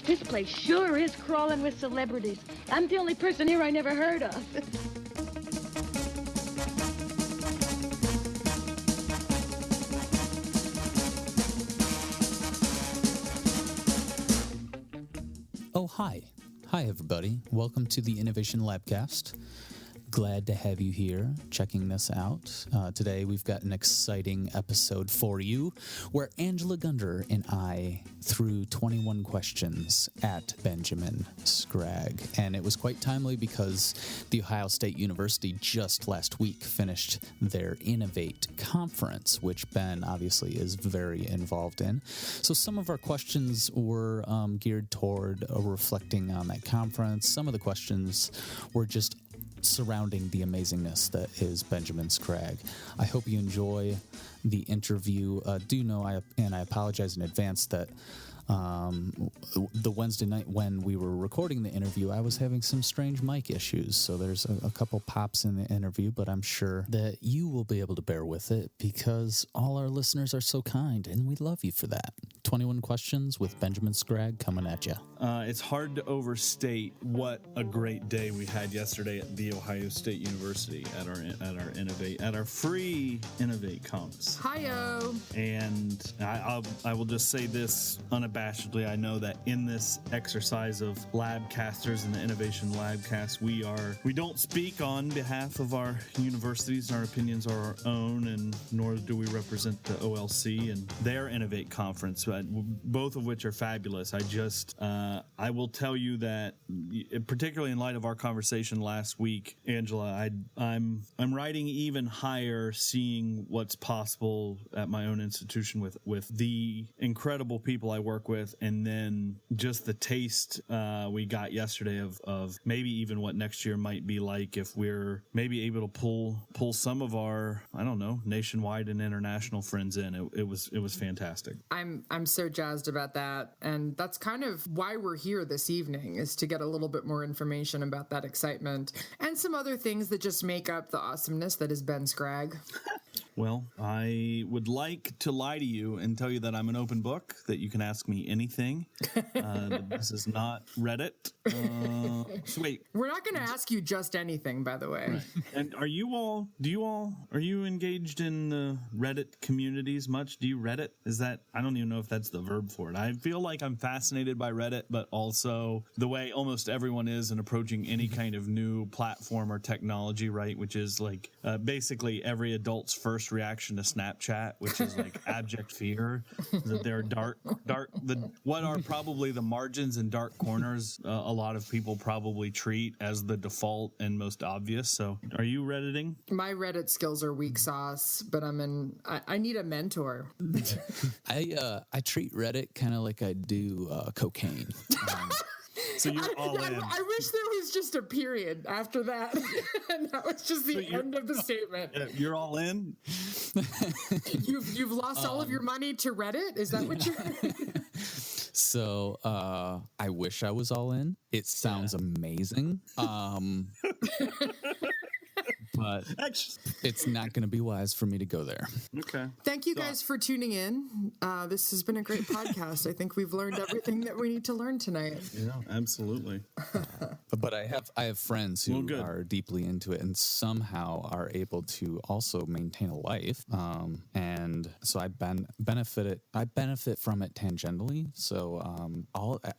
This place sure is crawling with celebrities. I'm the only person here I never heard of. Oh, hi. Hi, everybody. Welcome to the Innovation Labcast. Glad to have you here checking this out. Today, we've got an exciting episode for you where Angela Gunder and I threw 21 questions at Benjamin Scragg. And it was quite timely because The Ohio State University just last week finished their Innovate conference, which Ben obviously is very involved in. So some of our questions were geared toward reflecting on that conference. Some of the questions were just surrounding the amazingness that is Benjamin Scragg. I hope you enjoy the interview. Do know, I apologize in advance that the Wednesday night when we were recording the interview, I was having some strange mic issues. So there's a couple pops in the interview, but I'm sure that you will be able to bear with it because all our listeners are so kind and we love you for that. 21 questions with Benjamin Scragg coming at you. It's hard to overstate what a great day we had yesterday at The Ohio State University at our Innovate, at our free Innovate conference. Hi-yo! And I will just say this unabashedly. I know that in this exercise of Labcasters and the Innovation Labcast, we don't speak on behalf of our universities, and our opinions are our own, and nor do we represent the OLC and their Innovate conference, both of which are fabulous. I will tell you that, particularly in light of our conversation last week, Angela, I'm riding even higher seeing what's possible at my own institution with the incredible people I work with, and then just the taste we got yesterday of maybe even what next year might be like if we're maybe able to pull some of our, I don't know, nationwide and international friends in. It was fantastic. I'm so jazzed about that, and that's kind of why we're here this evening, is to get a little bit more information about that excitement and some other things that just make up the awesomeness that is Ben Scragg. Well, I would like to lie to you and tell you that I'm an open book, that you can ask me anything. This is not Reddit. So wait. We're not going to ask you just anything, by the way. Right. And are you engaged in the Reddit communities much? Do you Reddit? I don't even know if that's the verb for it. I feel like I'm fascinated by Reddit, but also the way almost everyone is in approaching any kind of new platform or technology, right? Which is like basically every adult's first reaction to Snapchat, which is like abject fear that there are what are probably the margins and dark corners a lot of people probably treat as the default and most obvious. So are you Redditing? My Reddit skills are weak sauce, but I need a mentor. I treat Reddit kind of like I do cocaine. So you're all in. I wish there was just a period after that. And that was just the end of the statement. You're all in? You've lost all of your money to Reddit? Is that what you're... So I wish I was all in. It sounds amazing. But it's not going to be wise for me to go there. Okay. Thank you guys for tuning in. This has been a great podcast. I think we've learned everything that we need to learn tonight. Yeah, absolutely. But I have friends who are deeply into it and somehow are able to also maintain a life. And so I benefit from it tangentially. So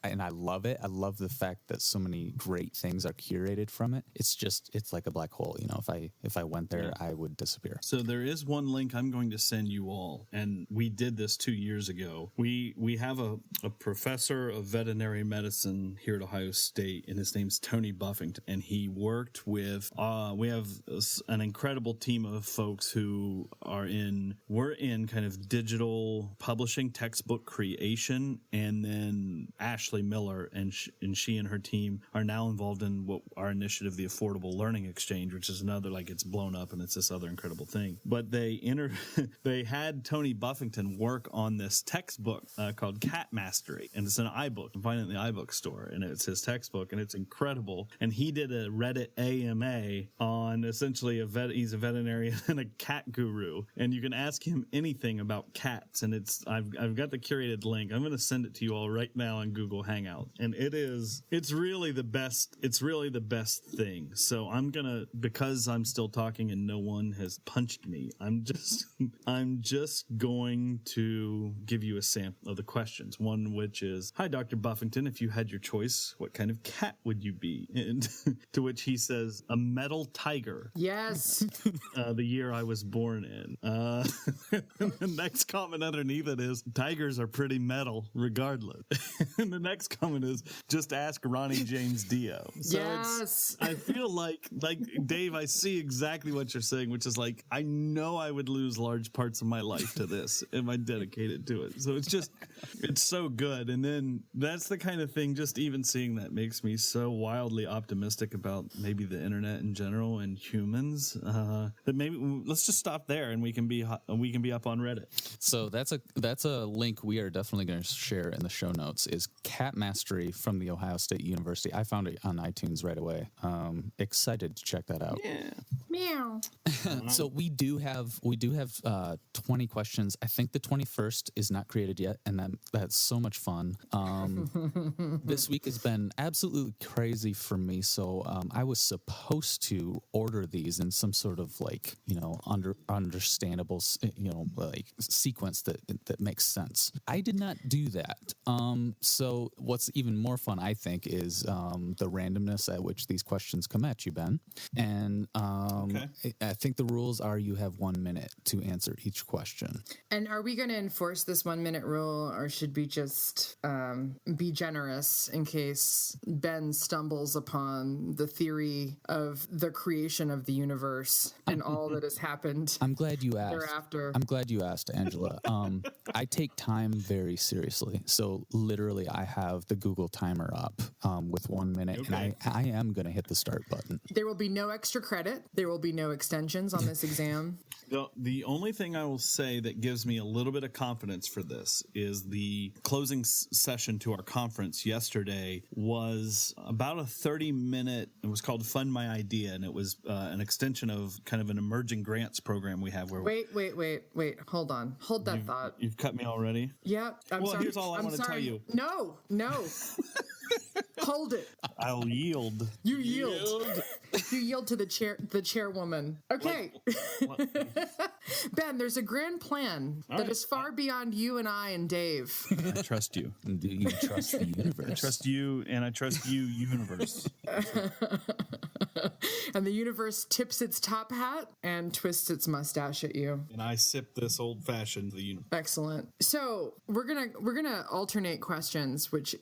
and I love it. I love the fact that so many great things are curated from it. It's like a black hole. You know, if I went there, I would disappear. So there is one link I'm going to send you all, and we did this 2 years ago. We have a professor of veterinary medicine here at Ohio State, and his name's Tony Buffington, and he worked with, we have an incredible team of folks who we're in kind of digital publishing, textbook creation, and then Ashley Miller and she and her team are now involved in what our initiative, the Affordable Learning Exchange, which is another like it's blown up and it's this other incredible thing. But they they had Tony Buffington work on this textbook called Cat Mastery, and it's an iBook. You can find it in the iBook store, and it's his textbook, and it's incredible. And he did a Reddit AMA on essentially he's a veterinarian and a cat guru, and you can ask him anything about cats. And I've got the curated link. I'm going to send it to you all right now on Google Hangout, and it's really the best. It's really the best thing. So because I'm still talking and no one has punched me, I'm just going to give you a sample of the questions. One which is, "Hi, Dr. Buffington, if you had your choice, what kind of cat would you be?" And to which he says, "A metal tiger." Yes. The year I was born in. The next comment underneath it is, "Tigers are pretty metal regardless." And the next comment is, "Just ask Ronnie James Dio." So Yes. I feel like Dave, I see exactly what you're saying, which is like, I know I would lose large parts of my life to this if I dedicated to it. So it's so good. And then that's the kind of thing, just even seeing that makes me so wildly optimistic about maybe the internet in general and humans, that maybe let's just stop there and we can be up on Reddit. So that's a link we are definitely going to share in the show notes, is Cat Mastery from the Ohio State University. I found it on iTunes right away. Excited to check that out. Yeah. Meow. So we do have 20 questions. I think the 21st is not created yet, and that's so much fun. This week has been absolutely crazy for me. So I was supposed to order these in some sort of understandable sequence that makes sense. I did not do that. So what's even more fun, I think, is the randomness at which these questions come at you, Ben. And I think the rules are you have 1 minute to answer each question. And are we going to enforce this 1 minute rule, or should we just be generous in case Ben stumbles upon the theory of the creation of the universe and all that has happened? I'm glad you asked. Thereafter. I'm glad you asked, Angela. I take time very seriously. So literally, I have the Google timer up with 1 minute, and I am going to hit the start button. There will be no extra credit. There will be no extensions on this exam. The only thing I will say that gives me a little bit of confidence for this is the closing session to our conference yesterday was about a 30-minute, it was called Fund My Idea, and it was an extension of kind of an emerging grants program we have where... Wait. Hold on. Hold that thought. You've cut me already? Yeah. I'm sorry. Here's all I want to tell you. No. Hold it. I'll yield. You yield. You yield to the chairwoman. Okay. What? Ben, there's a grand plan that is far beyond you and I and Dave. I trust you. Do you trust the universe? I trust you, and I trust you, universe. And the universe tips its top hat and twists its mustache at you. And I sip this old-fashioned the universe. Excellent. So we're gonna alternate questions, which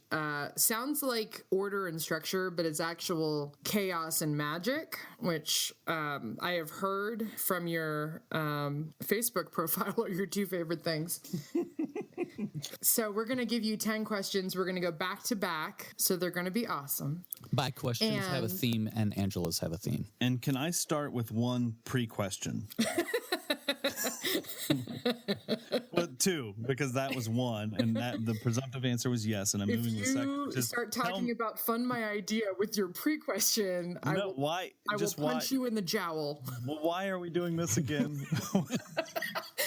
sounds like order and structure, but it's actual chaos and magic, which I have heard from your Facebook profile are your two favorite things. So we're going to give you 10 questions. We're going to go back to back. So they're going to be awesome. My questions have a theme, and Angela's have a theme. And can I start with one pre-question? Well, two, because that was one, and that the presumptive answer was yes, and I'm moving the second. If you start talking about Fund My Idea with your pre-question, I will punch you in the jowl. Well, why are we doing this again?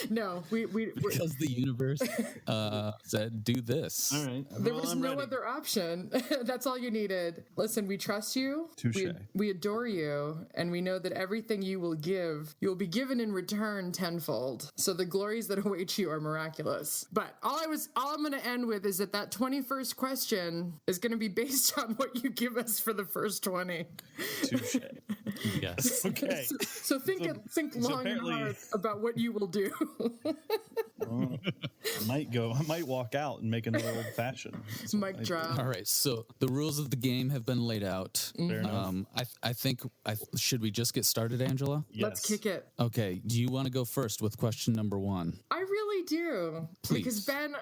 No, because the universe said do this. All right. There was no other option. That's all you needed. Listen, we trust you. Touché. We adore you, and we know that everything you will give, you will be given in return tenfold. So the glories that await you are miraculous. But all I'm going to end with is that 21st question is going to be based on what you give us for the first 20. Touché. Yes. Okay. So think long and hard about what you will do. I might walk out and make another old fashioned. Mic drop. All right, so the rules of the game have been laid out. Fair enough. I think should we just get started, Angela? Yes. Let's kick it. Okay, do you want to go first with question number 1? I really do. Please. Because Ben,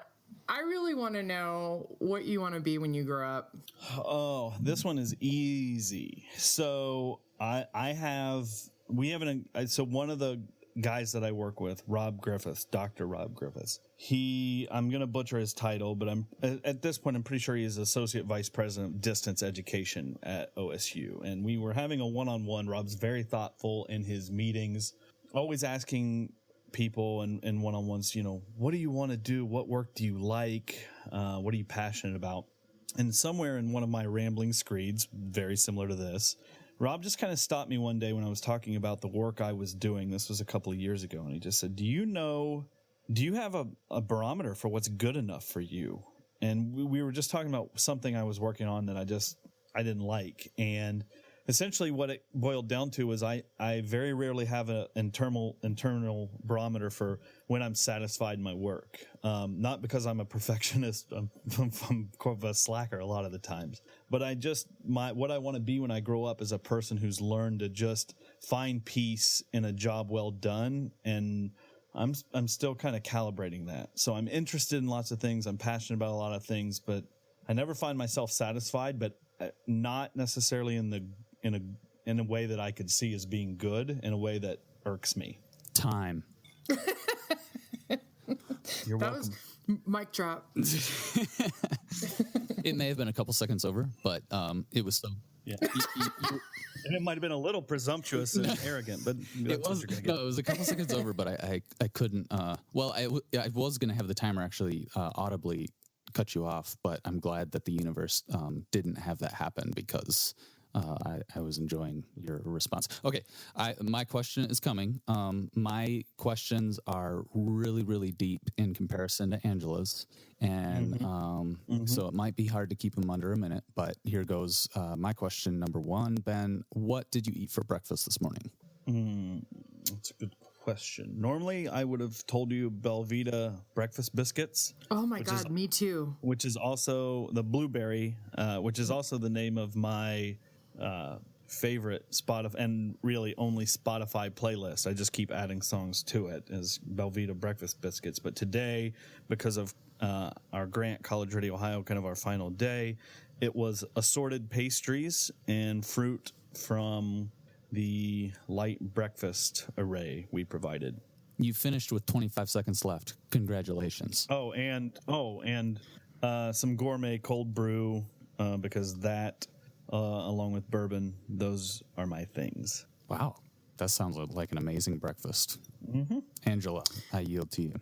I really want to know what you want to be when you grow up. Oh, this one is easy. So I have we have so one of the guys that I work with, Rob Griffiths, Dr. Rob Griffiths, I'm going to butcher his title, but at this point, I'm pretty sure he is Associate Vice President of Distance Education at OSU. And we were having a one-on-one. Rob's very thoughtful in his meetings, always asking people in one-on-ones, what do you want to do? What work do you like? What are you passionate about? And somewhere in one of my rambling screeds, very similar to this, Rob just kind of stopped me one day when I was talking about the work I was doing. This was a couple of years ago. And he just said, do you have a barometer for what's good enough for you? And we were just talking about something I was working on that I didn't like. And essentially what it boiled down to was I very rarely have an internal barometer for when I'm satisfied in my work. Not because I'm a perfectionist, I'm kind of a slacker a lot of the times, but what I want to be when I grow up is a person who's learned to just find peace in a job well done. And I'm still kind of calibrating that. So I'm interested in lots of things. I'm passionate about a lot of things, but I never find myself satisfied, but not necessarily in a way that I could see as being good, in a way that irks me. Time. You're That welcome. was mic drop. It may have been a couple seconds over, but it was so. Yeah. And it might have been a little presumptuous and arrogant, but that's what you're going to get. No, it was a couple seconds over, but I couldn't. I was going to have the timer actually audibly cut you off, but I'm glad that the universe didn't have that happen because I was enjoying your response. Okay, my question is coming. My questions are really, really deep in comparison to Angela's, and so it might be hard to keep them under a minute, but here goes. My question number one, Ben, what did you eat for breakfast this morning? That's a good question. Normally, I would have told you Belvita breakfast biscuits. Oh my God, me too. Which is also the blueberry, which is also the name of my favorite Spotify and really only Spotify playlist. I just keep adding songs to it as Belvita breakfast biscuits. But today, because of our Grant College Ready Ohio, kind of our final day, it was assorted pastries and fruit from the light breakfast array we provided. You finished with 25 seconds left. Congratulations. And some gourmet cold brew because that, along with bourbon, those are my things. Wow. That sounds like an amazing breakfast. Angela, I yield to you.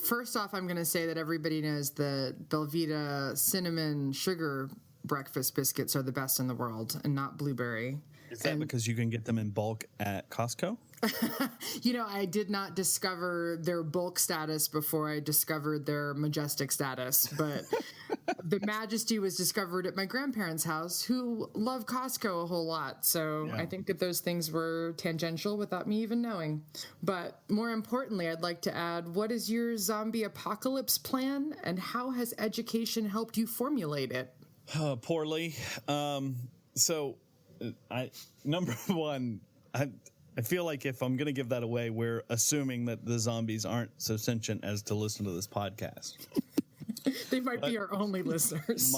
First off, I'm going to say that everybody knows the Belvita cinnamon sugar breakfast biscuits are the best in the world and not blueberry. Is that because you can get them in bulk at Costco? I did not discover their bulk status before I discovered their majestic status, but the majesty was discovered at my grandparents' house, who love Costco a whole lot. So yeah. I think that those things were tangential without me even knowing. But more importantly, I'd like to add, what is your zombie apocalypse plan, and how has education helped you formulate it? Poorly. Number one, I feel like if I'm going to give that away, we're assuming that the zombies aren't so sentient as to listen to this podcast. They might be our only listeners.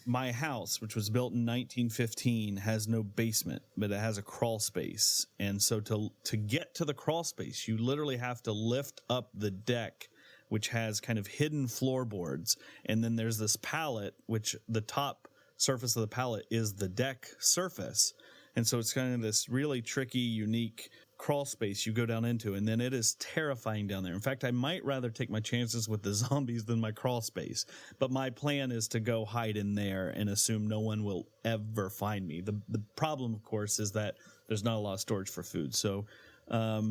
My house, which was built in 1915, has no basement, but it has a crawl space. And so to get to the crawl space, you literally have to lift up the deck, which has kind of hidden floorboards. And then there's this pallet, which the top surface of the pallet is the deck surface. And so it's kind of this really tricky, unique crawl space you go down into, and then it is terrifying down there. In fact, I might rather take my chances with the zombies than my crawl space. But my plan is to go hide in there and assume no one will ever find me. The problem, of course, is that there's not a lot of storage for food. So I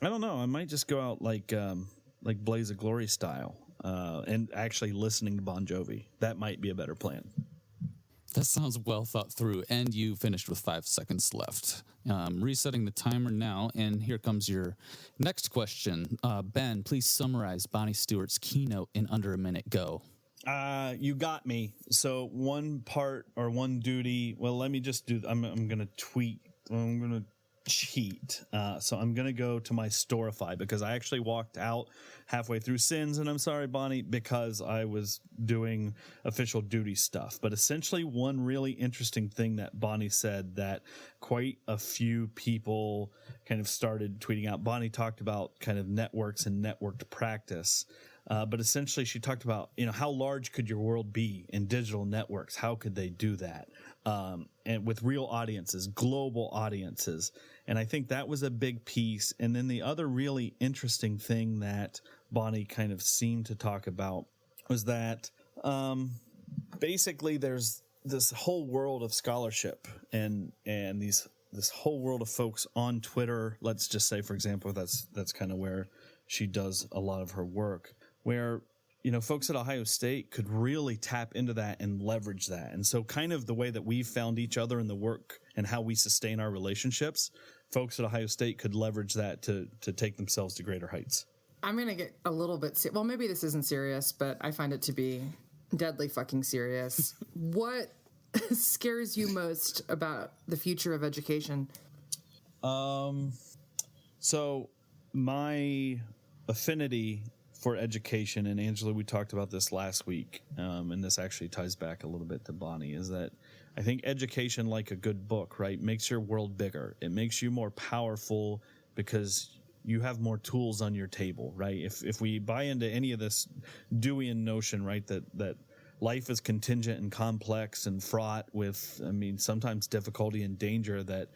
don't know. I might just go out like Blaze of Glory style and actually listening to Bon Jovi. That might be a better plan. That sounds well thought through, and you finished with 5 seconds left. Resetting the timer now, and here comes your next question. Ben, please summarize Bonnie Stewart's keynote in under a minute. Go. You got me. So one part or one duty. Well, let me just do. I'm going to tweet. I'm going to cheat. So I'm going to go to my Storify because I actually walked out halfway through Sins, and I'm sorry, Bonnie, because I was doing official duty stuff. But essentially, one really interesting thing that Bonnie said that quite a few people kind of started tweeting out. Bonnie talked about kind of networks and networked practice. But essentially, she talked about, how large could your world be in digital networks? How could they do that? And with real audiences, global audiences. And I think that was a big piece. And then the other really interesting thing that Bonnie kind of seemed to talk about was that basically there's this whole world of scholarship and this whole world of folks on Twitter. Let's just say, for example, that's kind of where she does a lot of her work, where folks at Ohio State could really tap into that and leverage that. And so kind of the way that we've found each other in the work and how we sustain our relationships, folks at Ohio State could leverage that to take themselves to greater heights. I'm going to get a little bit, well, maybe this isn't serious, but I find it to be deadly fucking serious. What scares you most about the future of education? So my affinity for education, and Angela, we talked about this last week, and this actually ties back a little bit to Bonnie, is that I think education, like a good book, right, makes your world bigger. It makes you more powerful because you have more tools on your table, right? If we buy into any of this Deweyan notion, right, that life is contingent and complex and fraught with, sometimes difficulty and danger, that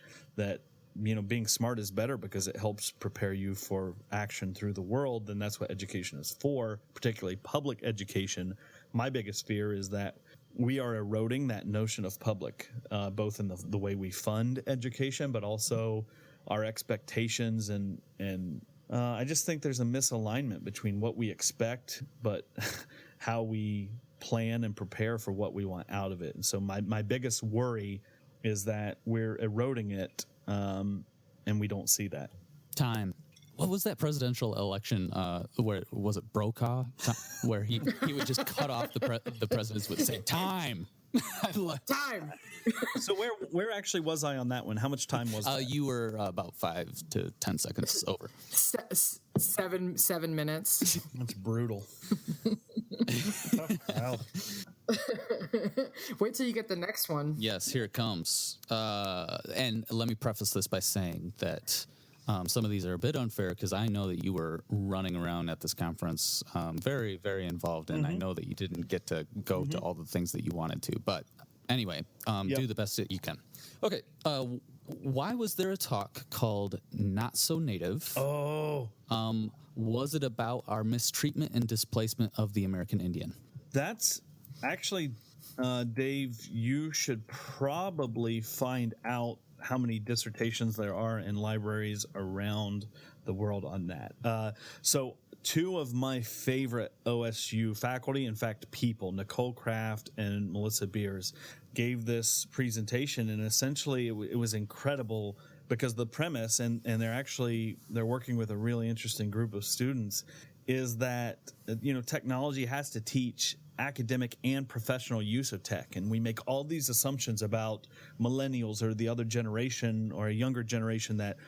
being smart is better because it helps prepare you for action through the world, then that's what education is for, particularly public education. My biggest fear is that we are eroding that notion of public, both in the way we fund education, but also our expectations. And I just think there's a misalignment between what we expect, but how we plan and prepare for what we want out of it. And so my biggest worry is that we're eroding it, and we don't see that. Time. What was that presidential election? Where was it Brokaw? Where he would just cut off the presidents would say time. Time. So where actually was I on that one? How much time was that? You were about 5 to 10 seconds over. 7 minutes. That's brutal. Wow. Wait till you get the next one. Yes, here it comes. And let me preface this by saying that some of these are a bit unfair because I know that you were running around at this conference very, very involved, and I know that you didn't get to go to all the things that you wanted to. But anyway, do the best that you can. Okay, why was there a talk called Not So Native? Oh. Was it about our mistreatment and displacement of the American Indian? That's actually, Dave, you should probably find out how many dissertations there are in libraries around the world on that. So two of my favorite OSU faculty, in fact, people, Nicole Kraft and Melissa Beers, gave this presentation, and essentially it was incredible because the premise, and they're working with a really interesting group of students, is that technology has to teach academic and professional use of tech, and we make all these assumptions about millennials or the other generation or a younger generation that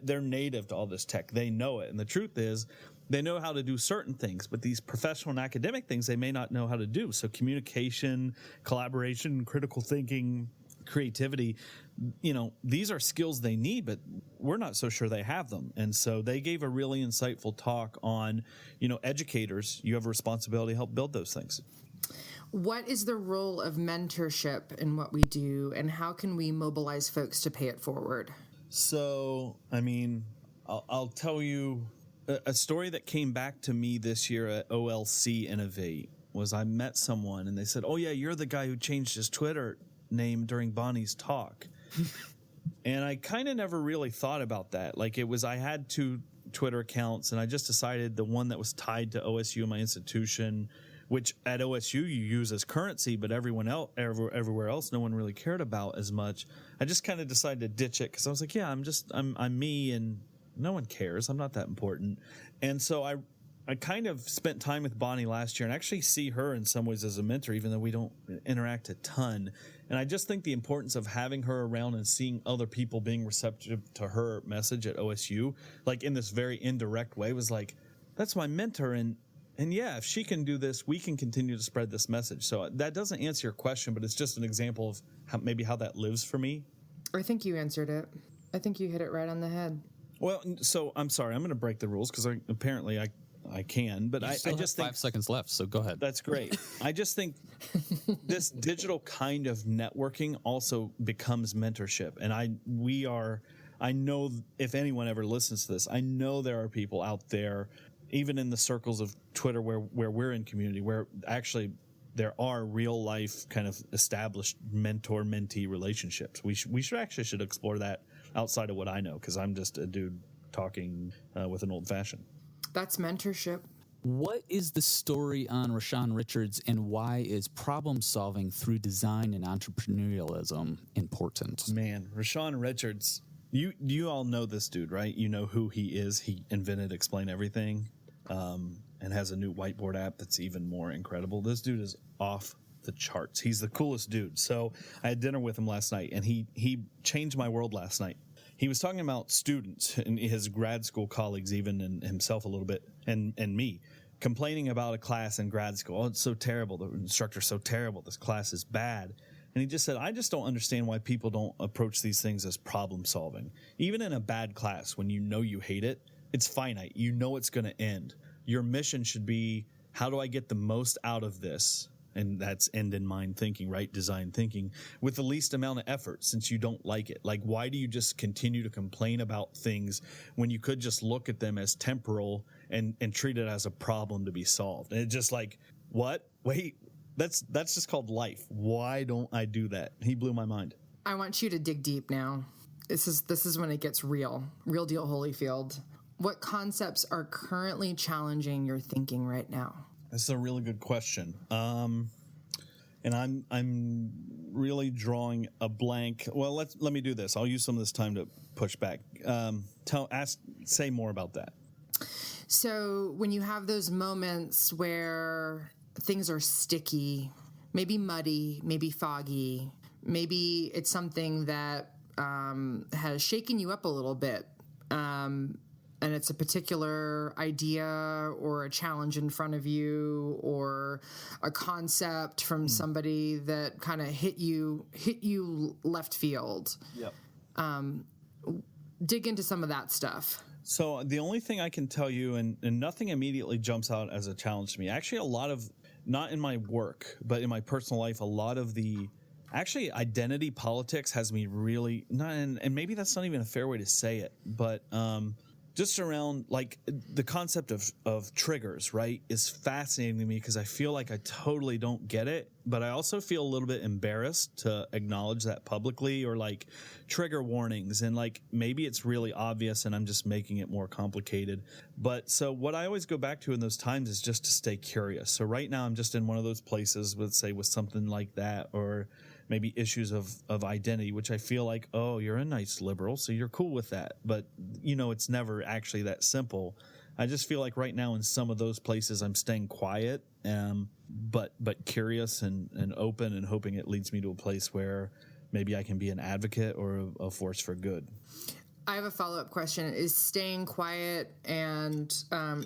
they're native to all this tech, they know it, and the truth is they know how to do certain things, but these professional and academic things they may not know how to do. So communication, collaboration, critical thinking, creativity, these are skills they need, but we're not so sure they have them. And so they gave a really insightful talk on, educators, you have a responsibility to help build those things. What is the role of mentorship in what we do, and how can we mobilize folks to pay it forward? So, I'll tell you a story that came back to me this year at OLC Innovate was I met someone and they said, "Oh yeah, you're the guy who changed his Twitter name during Bonnie's talk." And I kind of never really thought about that. Like I had 2 Twitter accounts, and I just decided the one that was tied to OSU, my institution, which at OSU you use as currency, but everyone else, everywhere else, no one really cared about as much. I just kind of decided to ditch it because I was like, yeah, I'm me, and no one cares. I'm not that important. And so kind of spent time with Bonnie last year and actually see her in some ways as a mentor, even though we don't interact a ton. And I just think the importance of having her around and seeing other people being receptive to her message at OSU, like in this very indirect way, was like, that's my mentor. And yeah, if she can do this, we can continue to spread this message. So that doesn't answer your question, but it's just an example of how that lives for me. I think you answered it. I think you hit it right on the head. Well, so I'm sorry, I'm going to break the rules because apparently I can, but I just think 5 seconds left, so go ahead. That's great. I just think this digital kind of networking also becomes mentorship. And I know if anyone ever listens to this, I know there are people out there, even in the circles of Twitter where we're in community, where actually there are real life kind of established mentor-mentee relationships. We should explore that outside of what I know, because I'm just a dude talking with an old fashioned. That's mentorship. What is the story on Rashawn Richards, and why is problem solving through design and entrepreneurialism important? Man, Rashawn Richards, you all know this dude, right? You know who he is. He invented Explain Everything, and has a new whiteboard app that's even more incredible. This dude is off the charts. He's the coolest dude. So I had dinner with him last night, and he changed my world last night. He was talking about students and his grad school colleagues, even, and himself a little bit, and me, complaining about a class in grad school. Oh, it's so terrible. The instructor's so terrible. This class is bad. And he just said, I just don't understand why people don't approach these things as problem solving. Even in a bad class, when you know you hate it, it's finite. You know it's going to end. Your mission should be, how do I get the most out of this? And that's end in mind thinking, right? Design thinking with the least amount of effort, since you don't like it. Like, why do you just continue to complain about things when you could just look at them as temporal and treat it as a problem to be solved? And it's just like, what? Wait, that's just called life. Why don't I do that? He blew my mind. I want you to dig deep now. This is when it gets real deal, Holyfield. What concepts are currently challenging your thinking right now? That's a really good question. And I'm really drawing a blank. Well, let me do this. I'll use some of this time to push back. Say more about that. So when you have those moments where things are sticky, maybe muddy, maybe foggy, maybe it's something that has shaken you up a little bit, and it's a particular idea or a challenge in front of you or a concept from somebody that kind of hit you left field. Yep. Dig into some of that stuff. So the only thing I can tell you, and nothing immediately jumps out as a challenge to me, actually a lot of, not in my work, but in my personal life, a lot of the actually identity politics has me really, and maybe that's not even a fair way to say it, but just around like the concept of triggers, right, is fascinating to me because I feel like I totally don't get it, but I also feel a little bit embarrassed to acknowledge that publicly, or like trigger warnings, and like maybe it's really obvious and I'm just making it more complicated. But so what I always go back to in those times is just to stay curious. So right now I'm just in one of those places with something like that, or maybe issues of identity, which I feel like, oh, you're a nice liberal, so you're cool with that. But, it's never actually that simple. I just feel like right now in some of those places I'm staying quiet, but curious and open, and hoping it leads me to a place where maybe I can be an advocate or a force for good. I have a follow-up question. Is staying quiet and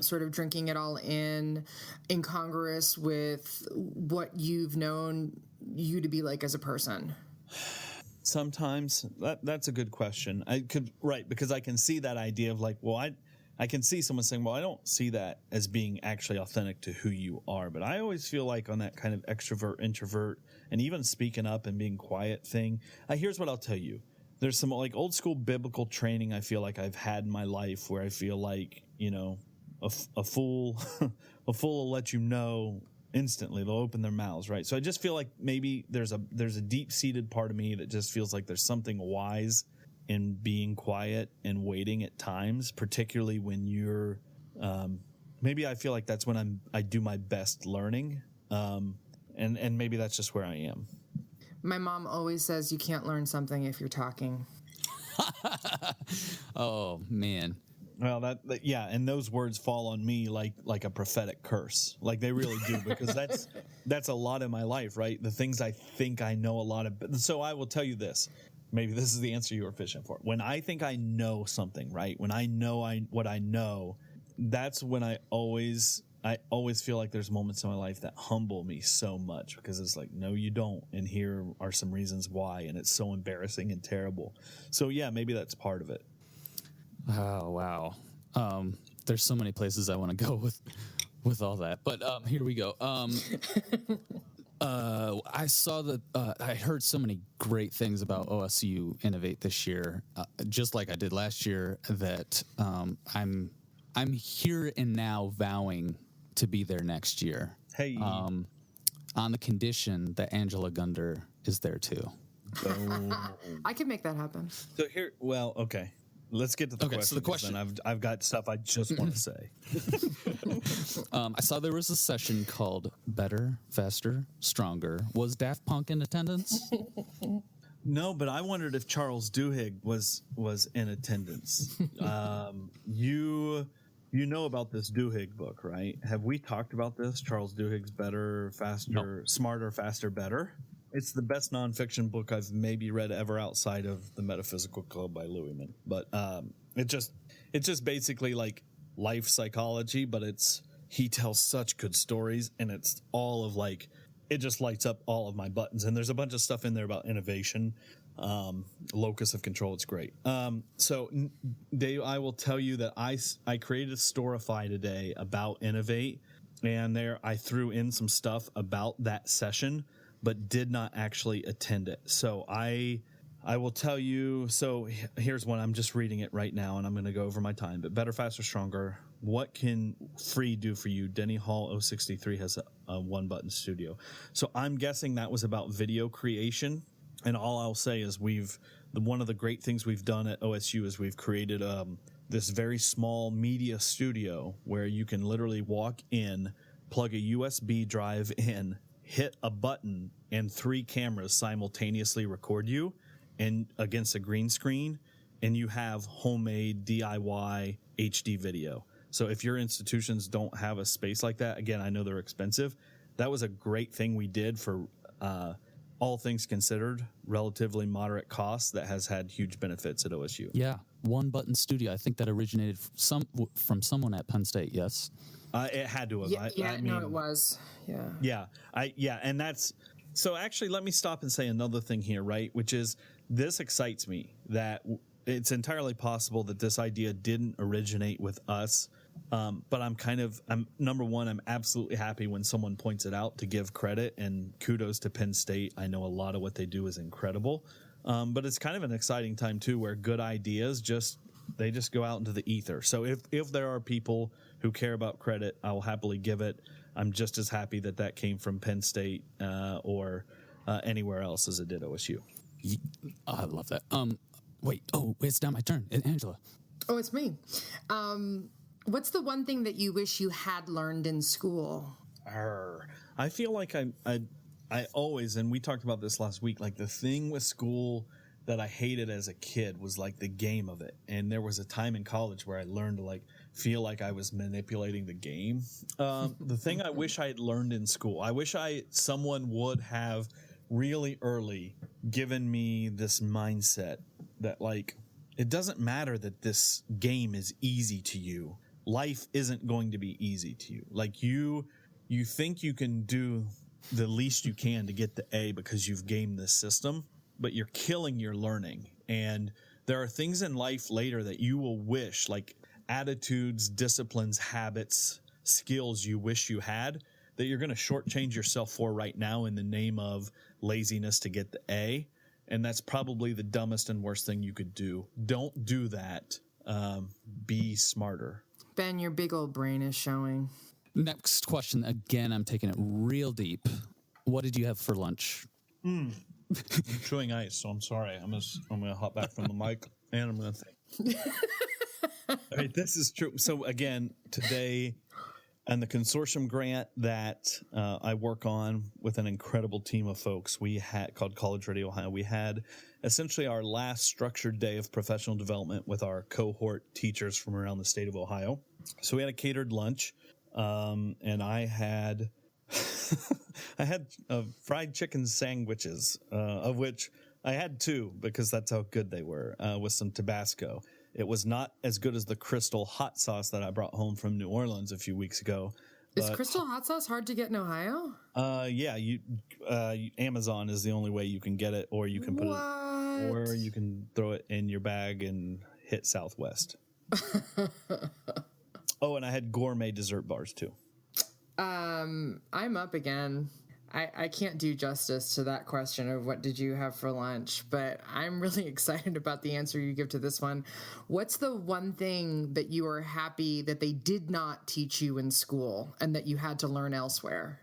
sort of drinking it all in incongruous with what you've known you to be like as a person? Sometimes. That's a good question. Because I can see that idea of like, well, I can see someone saying, well, I don't see that as being actually authentic to who you are. But I always feel like on that kind of extrovert, introvert, and even speaking up and being quiet thing, here's what I'll tell you. There's some like old school biblical training I feel like I've had in my life where I feel like, a fool will let you know instantly. They'll open their mouths, right? So I just feel like maybe there's a deep-seated part of me that just feels like there's something wise in being quiet and waiting at times, particularly when you're maybe I feel like that's when I do my best learning, and maybe that's just where I am. My mom always says you can't learn something if you're talking. Oh, man. Well, yeah, and those words fall on me like a prophetic curse. Like they really do, because that's a lot in my life, right? The things I think I know a lot of. So I will tell you this. Maybe this is the answer you were fishing for. When I think I know something, right? When I know what I know, that's when I always feel like there's moments in my life that humble me so much, because it's like, no, you don't. And here are some reasons why. And it's so embarrassing and terrible. So yeah, maybe that's part of it. Oh, wow. There's so many places I want to go with all that. But here we go. I saw that I heard so many great things about OSU Innovate this year, just like I did last year, that I'm here and now vowing to be there next year. Hey. On the condition that Angela Gunder is there too. I can make that happen. So here, well, okay. Let's get to the question. So the question, I've got stuff I just want to say. I saw there was a session called Better, Faster, Stronger. Was Daft Punk in attendance? No, but I wondered if Charles Duhigg was in attendance. You know about this Duhigg book, right? Have we talked about this? Charles Duhigg's Better, Faster, Smarter, Faster, Better. It's the best nonfiction book I've maybe read ever outside of The Metaphysical Club by Leweyman. But it's just basically like life psychology, but he tells such good stories, and it's all of like, it just lights up all of my buttons. And there's a bunch of stuff in there about innovation, locus of control. It's great. So Dave, I will tell you that I created a Storify today about Innovate, and there I threw in some stuff about that session, but did not actually attend it. So I will tell you, so here's one. I'm just reading it right now, and I'm going to go over my time. But Better, Faster, Stronger. What can free do for you? Denny Hall 063 has a one-button studio. So I'm guessing that was about video creation. And all I'll say is one of the great things we've done at OSU is we've created this very small media studio where you can literally walk in, plug a USB drive in, hit a button, and 3 cameras simultaneously record you and against a green screen, and you have homemade DIY HD video. So if your institutions don't have a space like that, again, I know they're expensive. That was a great thing we did for all things considered, relatively moderate costs that has had huge benefits at OSU. Yeah, one button studio. I think that originated from someone at Penn State. Yes. It had to have. Yeah, I mean, it was. Yeah. Yeah. And that's, so actually let me stop and say another thing here, right? Which is, this excites me that it's entirely possible that this idea didn't originate with us. But I'm number one, I'm absolutely happy when someone points it out to give credit, and kudos to Penn State. I know a lot of what they do is incredible. But it's kind of an exciting time too, where good ideas just go out into the ether. So if there are people who care about credit, I will happily give it. I'm just as happy that came from Penn State or anywhere else as it did OSU. I love that. Wait, it's now my turn. Angela. Oh, it's me. What's the one thing that you wish you had learned in school? I feel like I always, and we talked about this last week, like the thing with school that I hated as a kid was like the game of it. And there was a time in college where I learned to like feel like I was manipulating the game. The thing I wish I had learned in school, I wish someone would have really early given me this mindset that like, it doesn't matter that this game is easy to you. Life isn't going to be easy to you. Like you think you can do the least you can to get the A because you've gamed this system, but you're killing your learning. And there are things in life later that you will wish, like attitudes, disciplines, habits, skills you wish you had, that you're going to shortchange yourself for right now in the name of laziness to get the A. And that's probably the dumbest and worst thing you could do. Don't do that. Be smarter. Ben, your big old brain is showing. Next question. Again, I'm taking it real deep. What did you have for lunch? I'm chewing ice, so I'm sorry. I'm gonna hop back from the mic, and I'm gonna think. All right, this is true. So again, today And the consortium grant that I work on with an incredible team of folks we had called College Ready Ohio, we had essentially our last structured day of professional development with our cohort teachers from around the state of Ohio. So we had a catered lunch, and I had I had fried chicken sandwiches, of which I had 2 because that's how good they were, with some Tabasco. It was not as good as the Crystal hot sauce that I brought home from New Orleans a few weeks ago. Is Crystal hot sauce hard to get in Ohio? Yeah, Amazon is the only way you can get it, or you can put it, or you can throw it in your bag and hit Southwest. Oh, and I had gourmet dessert bars too. I'm up again. I can't do justice to that question of what did you have for lunch, but I'm really excited about the answer you give to this one. What's the one thing that you are happy that they did not teach you in school and that you had to learn elsewhere?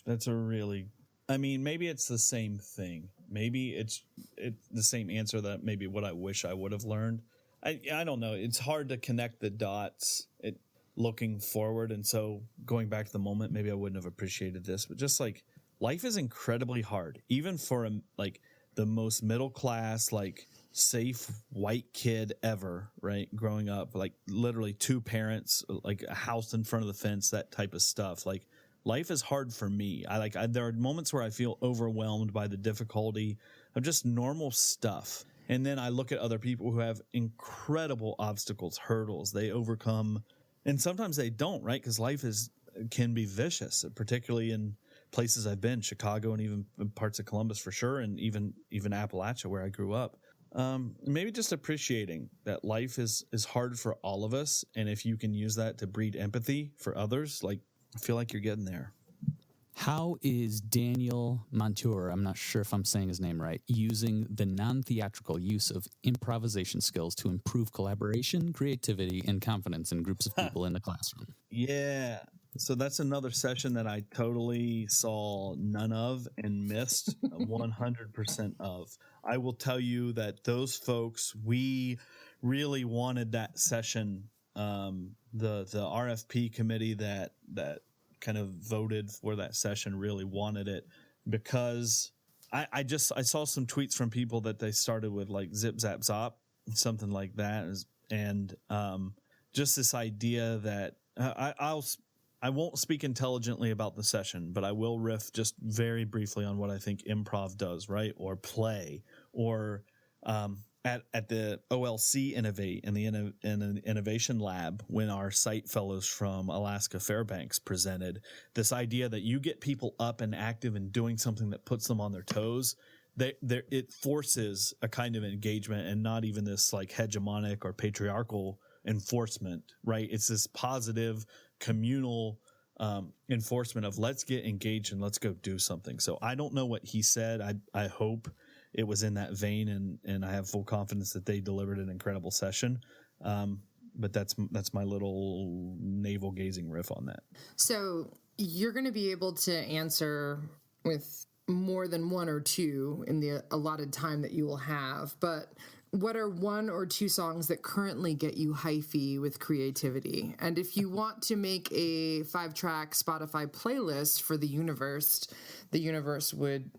That's a really, I mean, maybe it's the same thing. Maybe it's the same answer that maybe what I wish I would have learned. I don't know. It's hard to connect the dots. Looking forward, and so going back to the moment, maybe I wouldn't have appreciated this, but just like life is incredibly hard, even for like the most middle class, like safe white kid ever, right? Growing up, like literally 2 parents, like a house in front of the fence, that type of stuff. Like life is hard for me. There are moments where I feel overwhelmed by the difficulty of just normal stuff. And then I look at other people who have incredible obstacles, hurdles they overcome. And sometimes they don't, right? Because life can be vicious, particularly in places I've been, Chicago and even parts of Columbus for sure, and even Appalachia where I grew up. Maybe just appreciating that life is hard for all of us, and if you can use that to breed empathy for others, like I feel like you're getting there. How is Daniel Montour, I'm not sure if I'm saying his name right, using the non-theatrical use of improvisation skills to improve collaboration, creativity, and confidence in groups of people in the classroom? Yeah. So that's another session that I totally saw none of and missed 100% of. I will tell you that those folks, we really wanted that session. The RFP committee that kind of voted for that session really wanted it because I saw some tweets from people that they started with like zip zap zop, something like that, and just this idea that I won't speak intelligently about the session, but I will riff just very briefly on what I think improv does, right? Or play, or at the OLC Innovate in the Innovation Lab, when our site fellows from Alaska Fairbanks presented this idea that you get people up and active and doing something that puts them on their toes, it forces a kind of engagement and not even this like hegemonic or patriarchal enforcement, right? It's this positive communal enforcement of let's get engaged and let's go do something. So I don't know what he said. I hope it was in that vein, and I have full confidence that they delivered an incredible session. But that's my little navel gazing riff on that. So you're going to be able to answer with more than 1 or 2 in the allotted time that you will have. But what are 1 or 2 songs that currently get you hyphy with creativity? And if you want to make a 5-track Spotify playlist for the universe would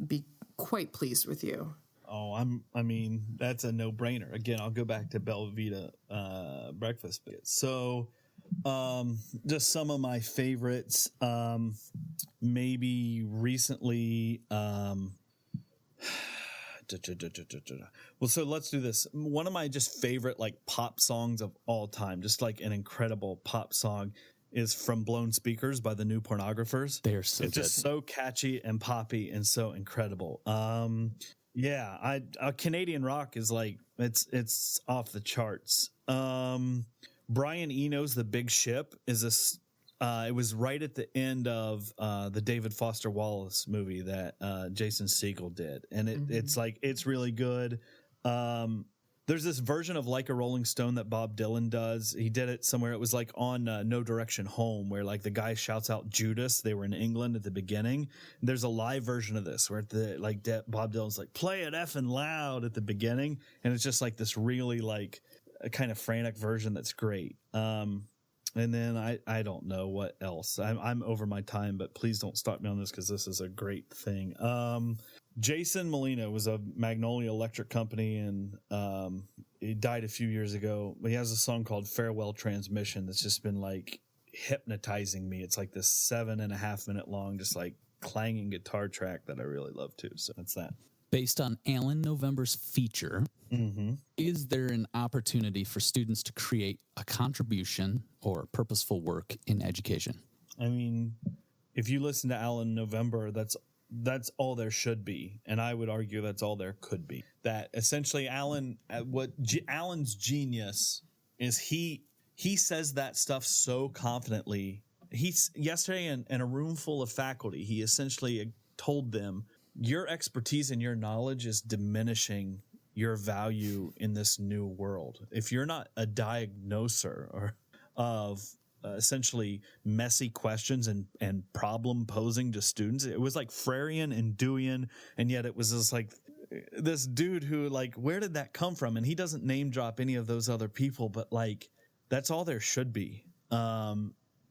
be quite pleased with you. Oh, I mean, that's a no-brainer. Again, I'll go back to Belvita breakfast. So, just some of my favorites. Maybe recently. Well, so let's do this. One of my just favorite like pop songs of all time, just like an incredible pop song, is from Blown Speakers by the New Pornographers. They're so it's good. Just so catchy and poppy and so incredible. Yeah, Canadian rock is like it's off the charts. Brian Eno's The Big Ship is this. It was right at the end of the David Foster Wallace movie that Jason Segel did, and it's really good. There's this version of Like a Rolling Stone that Bob Dylan does. He did it somewhere. It was like on No Direction Home, where like the guy shouts out Judas. They were in England at the beginning. There's a live version of this where Bob Dylan's like, play it effing loud at the beginning. And it's just like this really like a kind of frantic version that's great. And then I don't know what else. I'm over my time, but please don't stop me on this because this is a great thing. Jason Molina was a Magnolia Electric Company, and he died a few years ago. He has a song called Farewell Transmission that's just been like hypnotizing me. It's like this 7.5 minute long, just like clanging guitar track that I really love too. So that's that. Based on Alan November's feature, is there an opportunity for students to create a contribution or purposeful work in education? I mean, if you listen to Alan November, that's all there should be, and I would argue that's all there could be. That essentially, Alan's genius is he says that stuff so confidently. Yesterday in a room full of faculty, he essentially told them, your expertise and your knowledge is diminishing your value in this new world. If you're not a diagnoser or of essentially messy questions and problem posing to students, it was like Frerian and Dewian, and yet it was just like this dude who, like, where did that come from? And he doesn't name drop any of those other people, but like that's all there should be.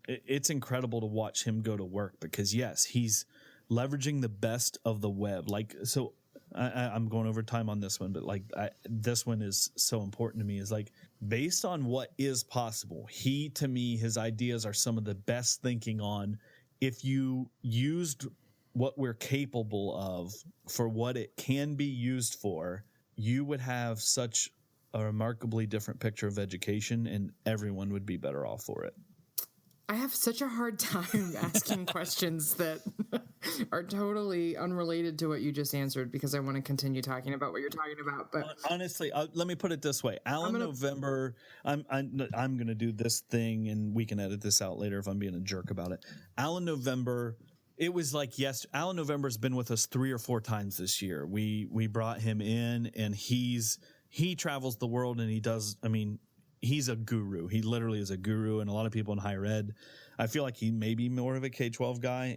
It's incredible to watch him go to work because yes, he's leveraging the best of the web. Like, so I'm going over time on this one, but like this one is so important to me, is like based on what is possible. To me, his ideas are some of the best thinking on if you used what we're capable of for what it can be used for, you would have such a remarkably different picture of education and everyone would be better off for it. I have such a hard time asking questions that are totally unrelated to what you just answered because I want to continue talking about what you're talking about. But honestly, let me put it this way: November. I'm going to do this thing, and we can edit this out later if I'm being a jerk about it. Alan November. It was like, yes, Alan November's been with us 3 or 4 times this year. We brought him in, and he travels the world, and he does. I mean, he's a guru. He literally is a guru, and a lot of people in higher ed, I feel like he may be more of a K-12 guy.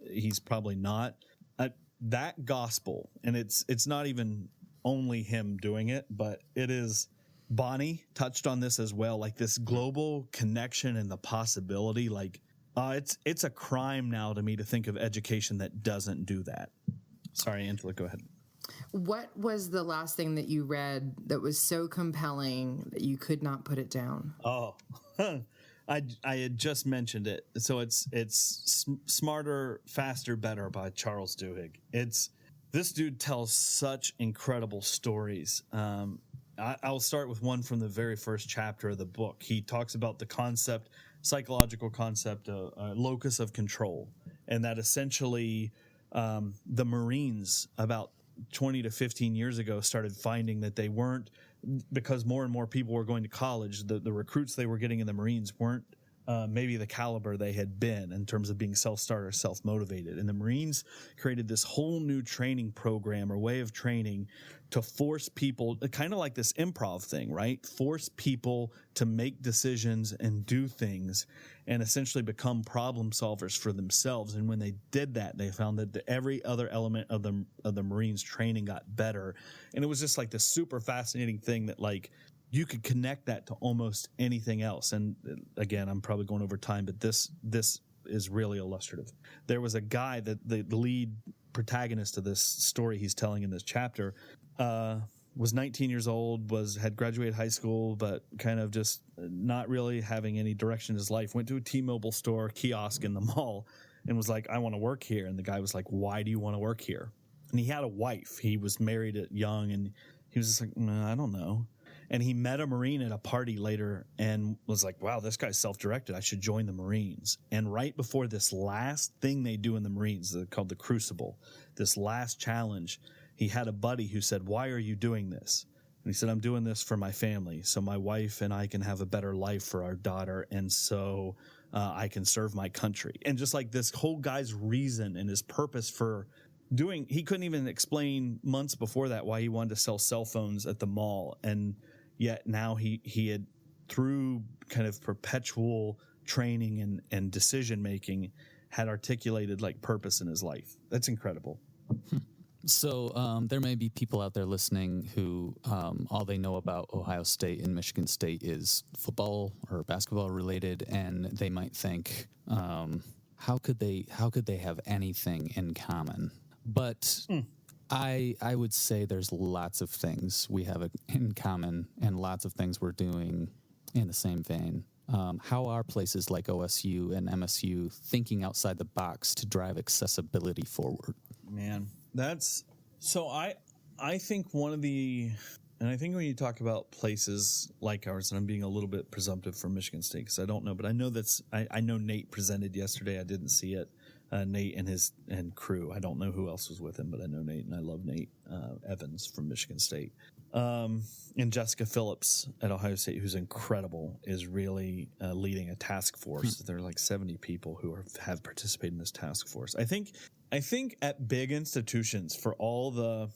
He's probably not. That gospel, and it's not even only him doing it, but it is. Bonnie touched on this as well, like this global connection and the possibility. Like, it's a crime now to me to think of education that doesn't do that. Sorry, Angela, go ahead. What was the last thing that you read that was so compelling that you could not put it down? Oh, I had just mentioned it. So it's Smarter, Faster, Better by Charles Duhigg. This dude tells such incredible stories. I'll start with one from the very first chapter of the book. He talks about the psychological concept, locus of control, and that essentially the Marines about 20 to 15 years ago started finding that they weren't, because more and more people were going to college, the recruits they were getting in the Marines weren't maybe the caliber they had been in terms of being self-starter, self-motivated. And the Marines created this whole new training program or way of training to force people, kind of like this improv thing, right? Force people to make decisions and do things and essentially become problem solvers for themselves. And when they did that, they found that every other element of the Marines training got better. And it was just like this super fascinating thing that, like, you could connect that to almost anything else. And again, I'm probably going over time, but this is really illustrative. There was a guy that the lead protagonist of this story he's telling in this chapter was 19 years old, had graduated high school, but kind of just not really having any direction in his life. Went to a T-Mobile store kiosk in the mall and was like, I want to work here. And the guy was like, why do you want to work here? And he had a wife. He was married at young, and he was just like, I don't know. And he met a Marine at a party later and was like, wow, this guy's self-directed. I should join the Marines. And right before this last thing they do in the Marines, called the Crucible, this last challenge, he had a buddy who said, why are you doing this? And he said, I'm doing this for my family, so my wife and I can have a better life for our daughter, and so I can serve my country. And just like this whole guy's reason and his purpose for doing, he couldn't even explain months before that why he wanted to sell cell phones at the mall. And yet now he had, through kind of perpetual training and decision making, had articulated like purpose in his life. That's incredible. So there may be people out there listening who all they know about Ohio State and Michigan State is football or basketball related, and they might think, how could they have anything in common? But I would say there's lots of things we have in common, and lots of things we're doing in the same vein. How are places like OSU and MSU thinking outside the box to drive accessibility forward? Man, that's so I think one of the, and I think when you talk about places like ours, and I'm being a little bit presumptive for Michigan State because I don't know, but I know I know Nate presented yesterday. I didn't see it. Nate and crew. I don't know who else was with him, but I know Nate, and I love Nate Evans from Michigan State. And Jessica Phillips at Ohio State, who's incredible, is really leading a task force. There are like 70 people who have participated in this task force. I think at big institutions, for all the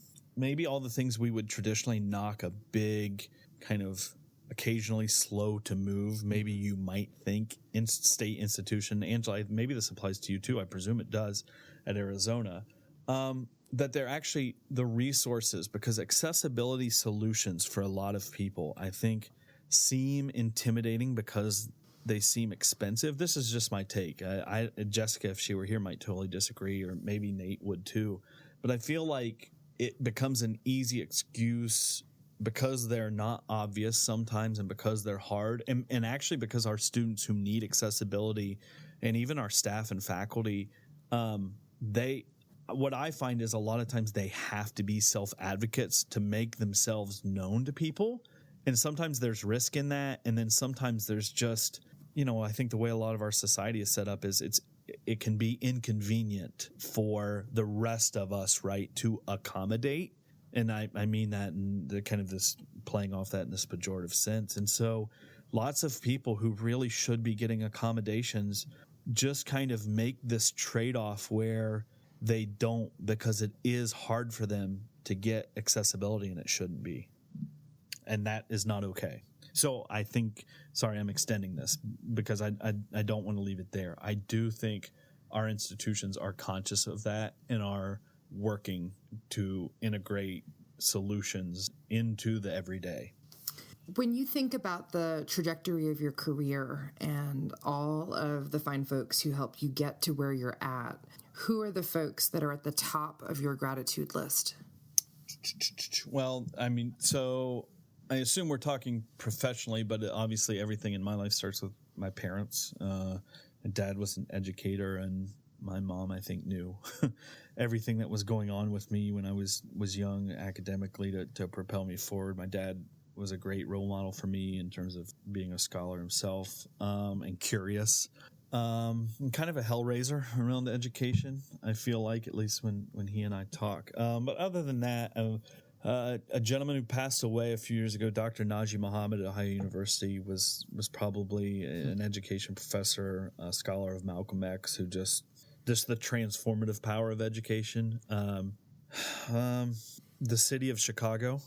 things we would traditionally knock a big kind of occasionally slow to move, maybe you might think state institution, Angela, maybe this applies to you too, I presume it does at Arizona, that they're actually the resources, because accessibility solutions for a lot of people, I think, seem intimidating because they seem expensive. This is just my take. Jessica, if she were here, might totally disagree, or maybe Nate would too. But I feel like it becomes an easy excuse because they're not obvious sometimes, and because they're hard, and actually because our students who need accessibility, and even our staff and faculty, what I find is a lot of times they have to be self-advocates to make themselves known to people. And sometimes there's risk in that. And then sometimes there's just, I think the way a lot of our society is set up is it can be inconvenient for the rest of us, right, to accommodate. And I mean that in the kind of this playing off that in this pejorative sense. And so lots of people who really should be getting accommodations just kind of make this trade-off where they don't, because it is hard for them to get accessibility, and it shouldn't be. And that is not okay. So I think, sorry, I'm extending this because I don't want to leave it there. I do think our institutions are conscious of that and are working to integrate solutions into the everyday. When you think about the trajectory of your career and all of the fine folks who helped you get to where you're at, who are the folks that are at the top of your gratitude list? Well, I mean, so I assume we're talking professionally, but obviously everything in my life starts with my parents. My dad was an educator, and my mom, I think, knew everything that was going on with me when I was young academically to propel me forward. My dad was a great role model for me in terms of being a scholar himself, and curious, and kind of a hellraiser around the education, I feel like, at least when he and I talk. But other than that, a gentleman who passed away a few years ago, Dr. Najee Muhammad at Ohio University, was probably an education professor, a scholar of Malcolm X, who just the transformative power of education. The city of Chicago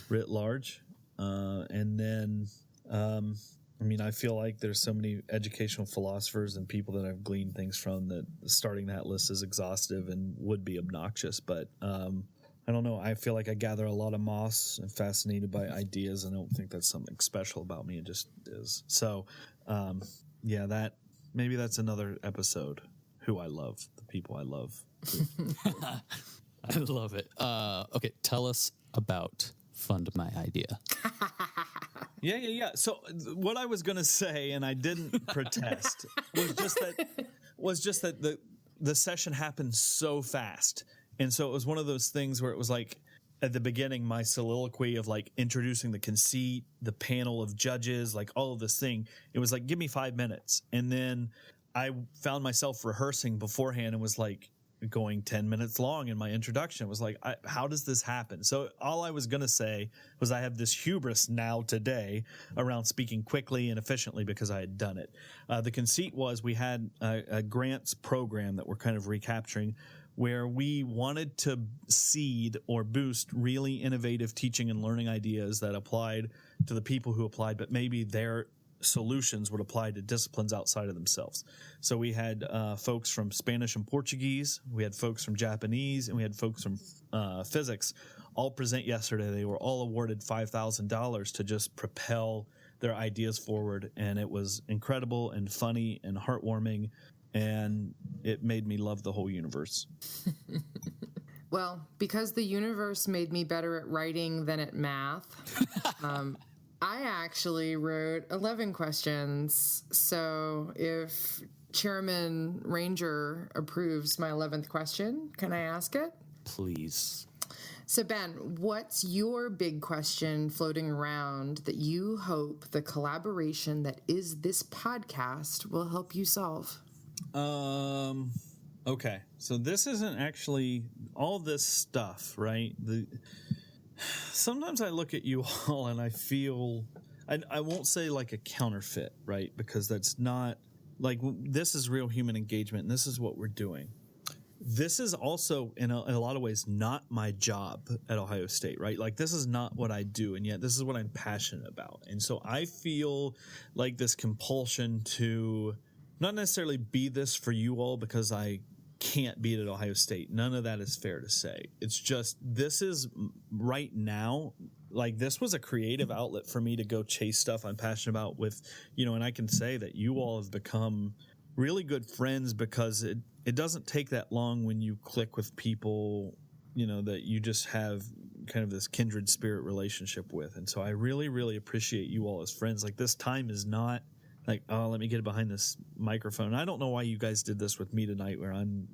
writ large. And then, I mean, I feel like there's so many educational philosophers and people that I've gleaned things from that starting that list is exhaustive and would be obnoxious. But I don't know. I feel like I gather a lot of moss. I'm fascinated by ideas. I don't think that's something special about me. It just is. So, yeah, maybe that's another episode. Who I love, the people I love. I love it. Okay, tell us about Fund My Idea. Yeah. So what I was going to say, and I didn't protest, was just that the session happened so fast. And so it was one of those things where it was like, at the beginning, my soliloquy of like introducing the conceit, the panel of judges, like all of this thing, it was like, give me 5 minutes. And then I found myself rehearsing beforehand and was like going 10 minutes long in my introduction. It was like, how does this happen? So all I was going to say was I have this hubris now today around speaking quickly and efficiently because I had done it. The conceit was we had a grants program that we're kind of recapturing where we wanted to seed or boost really innovative teaching and learning ideas that applied to the people who applied, but maybe their solutions would apply to disciplines outside of themselves. So we had folks from Spanish and Portuguese, we had folks from Japanese, and we had folks from physics all present yesterday. They were all awarded $5,000 to just propel their ideas forward, and it was incredible and funny and heartwarming, and it made me love the whole universe. Well, because the universe made me better at writing than at math, I actually wrote 11 questions. So if Chairman Ranger approves my 11th question, can I ask it? Please. So, Ben, what's your big question floating around that you hope the collaboration that is this podcast will help you solve? Okay. So this isn't actually all this stuff, right? Sometimes I look at you all and I feel, I won't say like a counterfeit, right? Because that's not, like, this is real human engagement, and this is what we're doing. This is also, in a lot of ways, not my job at Ohio State, right? Like, this is not what I do, and yet this is what I'm passionate about. And so I feel like this compulsion to not necessarily be this for you all because I can't be it at Ohio State. None of that is fair to say. It's just, this is right now, like, this was a creative outlet for me to go chase stuff I'm passionate about with, and I can say that you all have become really good friends because it doesn't take that long when you click with people, that you just have kind of this kindred spirit relationship with. And so I really, really appreciate you all as friends. Like, this time is not like, oh, let me get behind this microphone. I don't know why you guys did this with me tonight, where I'm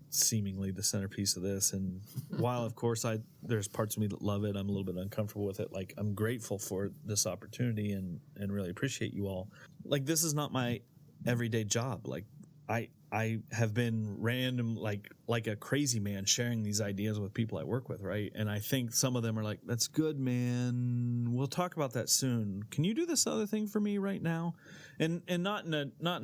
seemingly the centerpiece of this. And while, of course, there's parts of me that love it, I'm a little bit uncomfortable with it. Like, I'm grateful for this opportunity and really appreciate you all. Like, this is not my everyday job. Like, I have been random, like a crazy man, sharing these ideas with people I work with, right? And I think some of them are like, that's good, man. We'll talk about that soon. Can you do this other thing for me right now? And not in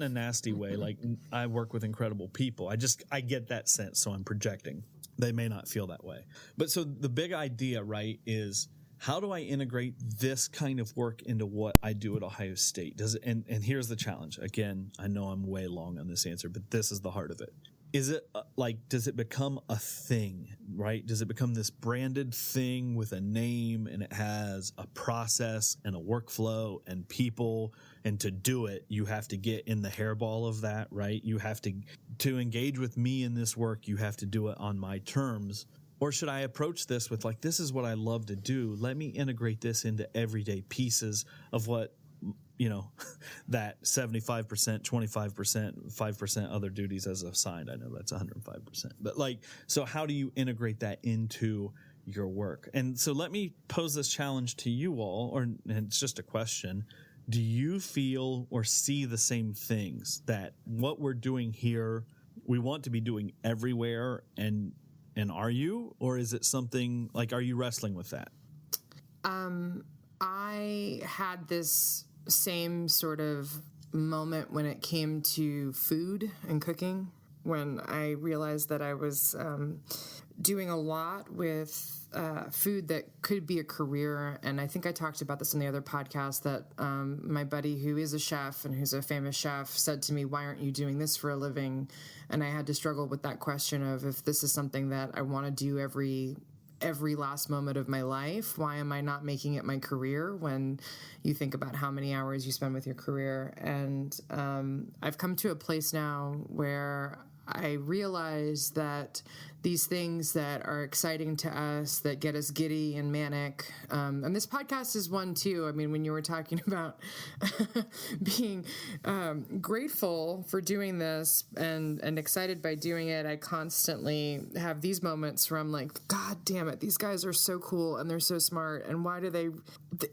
a nasty way. Like, I work with incredible people. I get that sense, so I'm projecting. They may not feel that way. But so the big idea, right, is, how do I integrate this kind of work into what I do at Ohio State? And here's the challenge. Again, I know I'm way long on this answer, but this is the heart of it. Is it does it become a thing, right? Does it become this branded thing with a name, and it has a process and a workflow and people, and to do it, you have to get in the hairball of that, right? You have to engage with me in this work. You have to do it on my terms. Or should I approach this with, like, this is what I love to do. Let me integrate this into everyday pieces of what, that 75%, 25%, 5% other duties as assigned. I know that's 105%. But, so how do you integrate that into your work? And so let me pose this challenge to you all, and it's just a question. Do you feel or see the same things, that what we're doing here, we want to be doing everywhere, and are you, or is it something like, are you wrestling with that? I had this same sort of moment when it came to food and cooking, when I realized that I was doing a lot with food that could be a career. And I think I talked about this in the other podcast, that my buddy, who is a chef and who's a famous chef, said to me, why aren't you doing this for a living? And I had to struggle with that question of, if this is something that I want to do every last moment of my life, why am I not making it my career, when you think about how many hours you spend with your career? And I've come to a place now where I realize that these things that are exciting to us, that get us giddy and manic, and this podcast is one too. I mean, when you were talking about being grateful for doing this and excited by doing it, I constantly have these moments where I'm like, God damn it, these guys are so cool and they're so smart, and why do they,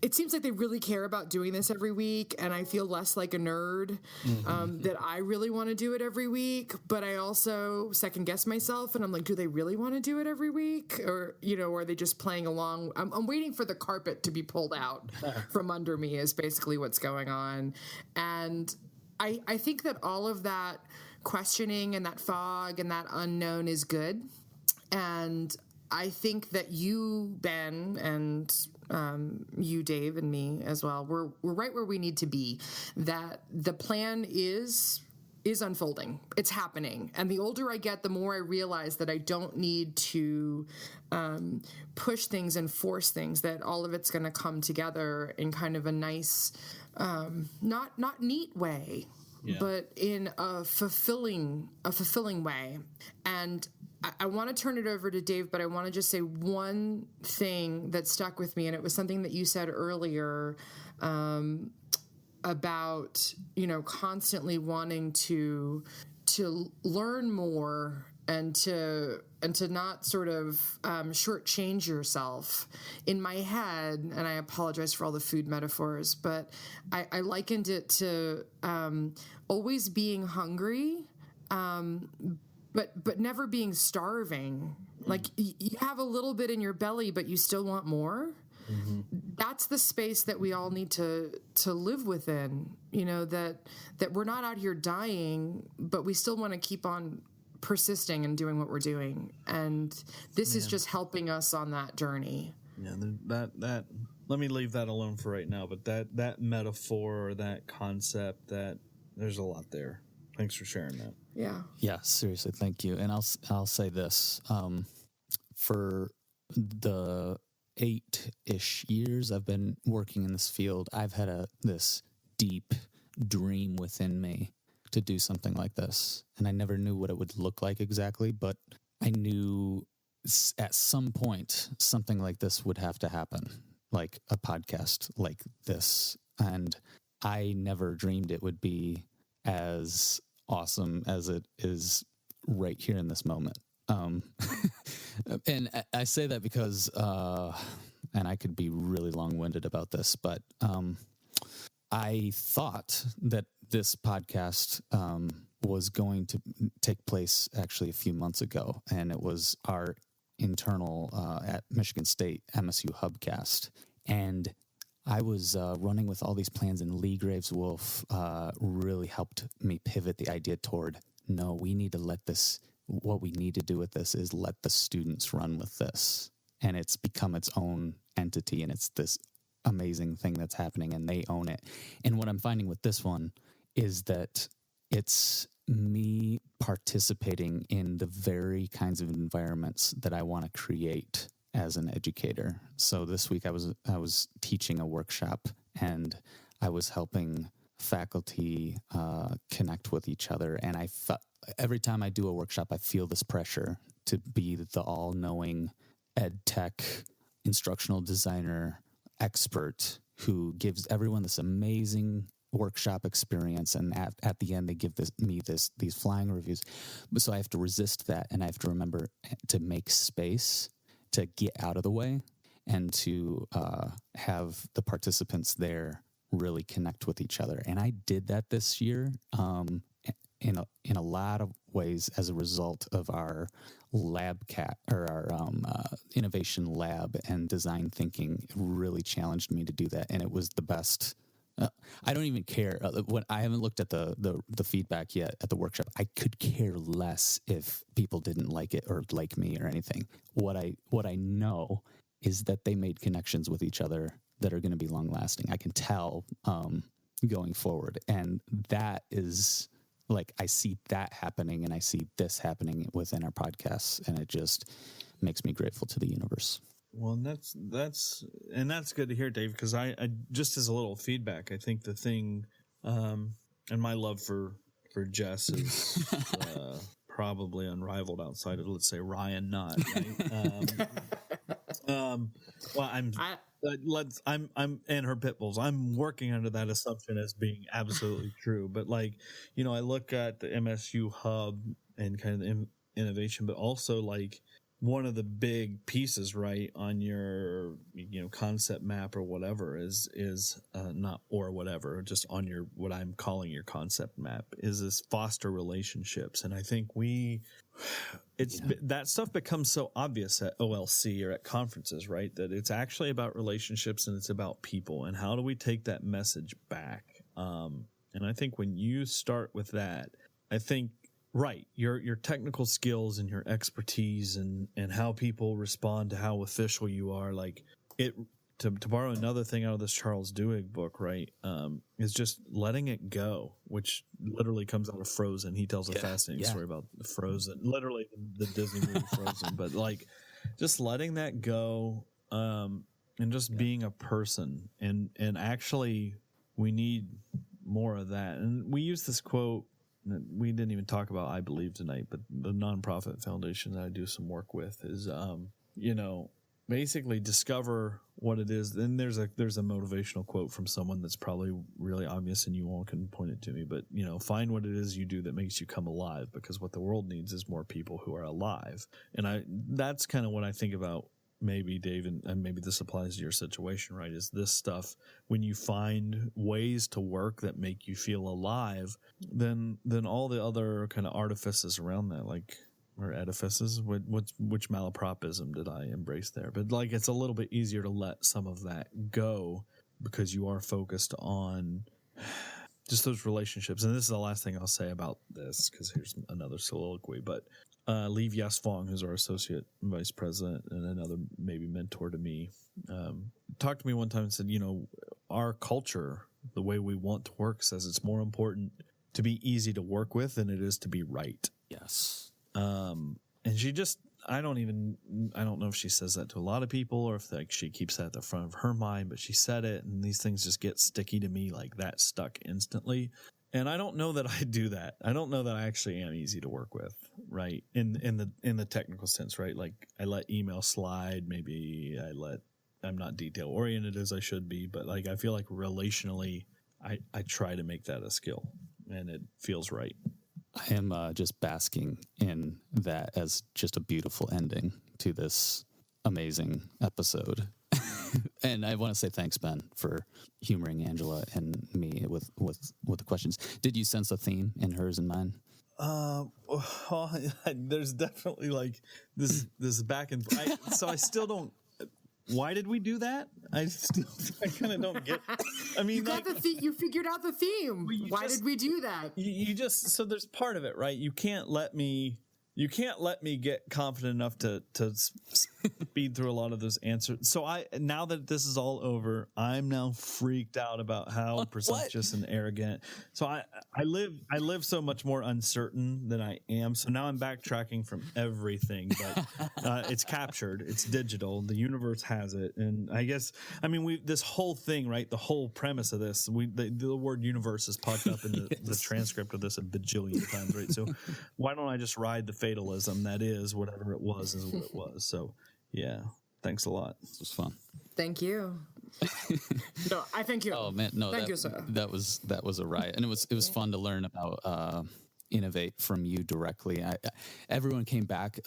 it seems like they really care about doing this every week, and I feel less like a nerd, that I really want to do it every week, but I also second guess myself, and I'm like, do they really want to do it every week? Or, or are they just playing along? I'm waiting for the carpet to be pulled out from under me, is basically what's going on. And I think that all of that questioning and that fog and that unknown is good. And I think that you, Ben, and you, Dave, and me as well. We're right where we need to be. That the plan is unfolding. It's happening. And the older I get, the more I realize that I don't need to push things and force things, that all of it's going to come together in kind of a nice, not neat way, but in a fulfilling way. And I want to turn it over to Dave, but I want to just say one thing that stuck with me, and it was something that you said earlier, about, constantly wanting to learn more and to not sort of shortchange yourself. In my head, and I apologize for all the food metaphors, but I likened it to always being hungry, but never being starving. Like you have a little bit in your belly, but you still want more. Mm-hmm. That's the space that we all need to live within, that we're not out here dying, but we still want to keep on persisting and doing what we're doing. And this is just helping us on that journey. Yeah, that let me leave that alone for right now, but that metaphor or that concept, that there's a lot there. Thanks for sharing that. Yeah, seriously, thank you. And I'll say this, for the 8-ish years I've been working in this field, I've had this deep dream within me to do something like this. And I never knew what it would look like exactly, but I knew at some point something like this would have to happen, like a podcast like this. And I never dreamed it would be as awesome as it is right here in this moment. And I say that because, and I could be really long-winded about this, but I thought that this podcast was going to take place actually a few months ago, and it was our internal at Michigan State MSU Hubcast. And I was running with all these plans, and Lee Graves Wolf really helped me pivot the idea toward, no, we need to let this, what we need to do with this is let the students run with this. And it's become its own entity, and it's this amazing thing that's happening, and they own it. And what I'm finding with this one is that it's me participating in the very kinds of environments that I want to create as an educator. So this week I was teaching a workshop, and I was helping faculty connect with each other. And every time I do a workshop, I feel this pressure to be the all-knowing ed tech instructional designer expert who gives everyone this amazing workshop experience, and at the end they give me these flying reviews. So I have to resist that, and I have to remember to make space to get out of the way and to have the participants there really connect with each other. And I did that this year in a lot of ways as a result of our our innovation lab and design thinking. It really challenged me to do that, and it was the best. I don't even care when I haven't looked at the feedback yet at the workshop. I could care less if people didn't like it or like me or anything. What I know is that they made connections with each other that are going to be long lasting. I can tell going forward, and that is like, I see that happening, and I see this happening within our podcasts, and it just makes me grateful to the universe. Well, and that's good to hear, Dave, because I just as a little feedback, I think the thing, and my love for Jess is probably unrivaled outside of, let's say, Ryan Knott, right? Well, I'm and her pit bulls. I'm working under that assumption as being absolutely true. But I look at the MSU hub and kind of the innovation, but also one of the big pieces, right, on your concept map or whatever is not or whatever, just on your what I'm calling your concept map is this foster relationships. And I think that stuff becomes so obvious at OLC or at conferences, right, that it's actually about relationships and it's about people, and how do we take that message back? And I think when you start with that, I think, right, your technical skills and your expertise and how people respond to how official you are, to borrow another thing out of this Charles Duhigg book, right, is just letting it go, which literally comes out of Frozen. He tells a fascinating story about Frozen, literally the Disney movie Frozen, but like just letting that go, and just being a person, and actually we need more of that. And we use this quote that we didn't even talk about, I believe, tonight, but the nonprofit foundation that I do some work with is, basically discover what it is. And there's a motivational quote from someone that's probably really obvious and you all can point it to me, but find what it is you do that makes you come alive, because what the world needs is more people who are alive. And that's kind of what I think about, maybe, Dave, and maybe this applies to your situation, right? Is this stuff, when you find ways to work that make you feel alive, then all the other kind of artifices around that, like, or edifices, which malapropism did I embrace there? But like, it's a little bit easier to let some of that go because you are focused on just those relationships. And this is the last thing I'll say about this, because here's another soliloquy. But Lee Vyas Fong, who's our associate vice president and another maybe mentor to me, talked to me one time and said, our culture, the way we want to work, says it's more important to be easy to work with than it is to be right. Yes. And she just, I don't know if she says that to a lot of people or if like she keeps that at the front of her mind, but she said it, and these things just get sticky to me, like that stuck instantly. And I don't know that I do that. I don't know that I actually am easy to work with, right? In the technical sense, right? Like I let email slide, maybe I'm not detail oriented as I should be, but like I feel like relationally I try to make that a skill, and it feels right. I am just basking in that as just a beautiful ending to this amazing episode. And I want to say thanks, Ben, for humoring Angela and me with the questions. Did you sense a theme in hers and mine? Well, there's definitely like this back and so I still don't. Why did we do that? I kind of don't get. I mean, you figured out the theme. Why did we do that? You just, so there's part of it, right? You can't let me get confident enough to speed through a lot of those answers. So now that this is all over, I'm now freaked out about how presumptuous and arrogant. So I live so much more uncertain than I am. So now I'm backtracking from everything, but it's captured. It's digital. The universe has it. And I guess, this whole thing, right? The whole premise of this, the word universe is popped up in the transcript of this a bajillion times, right? So why don't I just ride the fatalism that is whatever it was is what it was. So yeah, thanks a lot. This was fun. Thank you. No, I thank you. Oh man, no, thank you, sir. That was a riot, and it was fun to learn about Innovate from you directly. Everyone came back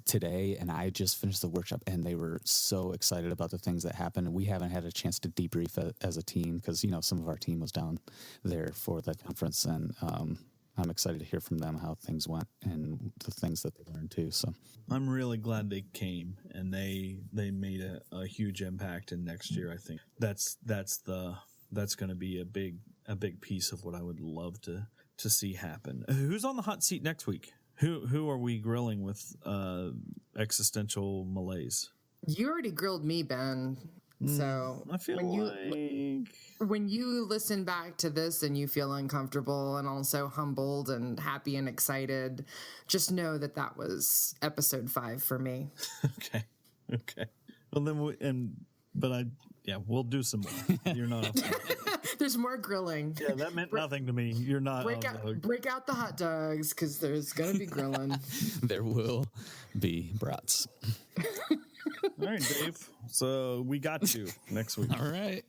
today, and I just finished the workshop, and they were so excited about the things that happened. We haven't had a chance to debrief as a team because some of our team was down there for the conference, and I'm excited to hear from them how things went and the things that they learned too. So I'm really glad they came and they made a huge impact. And next year, I think that's going to be a big piece of what I would love to see happen. Who's on the hot seat next week? Who are we grilling with existential malaise? You already grilled me, Ben. So I feel when you listen back to this and you feel uncomfortable and also humbled and happy and excited, just know that was episode 5 for me. Okay. Well, then we'll do some more. You're not. There's more grilling. Yeah, that meant nothing to me. You're not. Break out the hot dogs because there's gonna be grilling. There will be brats. All right, Dave. So we got you next week. All right.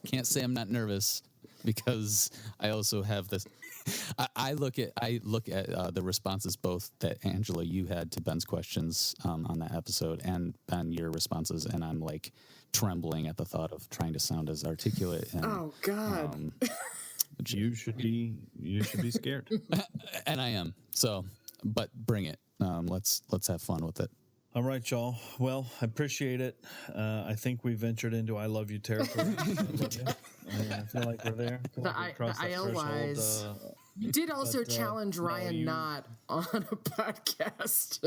Can't say I'm not nervous because I also have this. I look at the responses both that Angela you had to Ben's questions on that episode, and Ben your responses, and I'm like trembling at the thought of trying to sound as articulate. And, oh God. You should be scared. And I am. So, but bring it. Let's have fun with it. All right, y'all. Well, I appreciate it. I think we ventured into I love you territory. I feel like we're there. The IL wise. You did also challenge Ryan Knott on a podcast,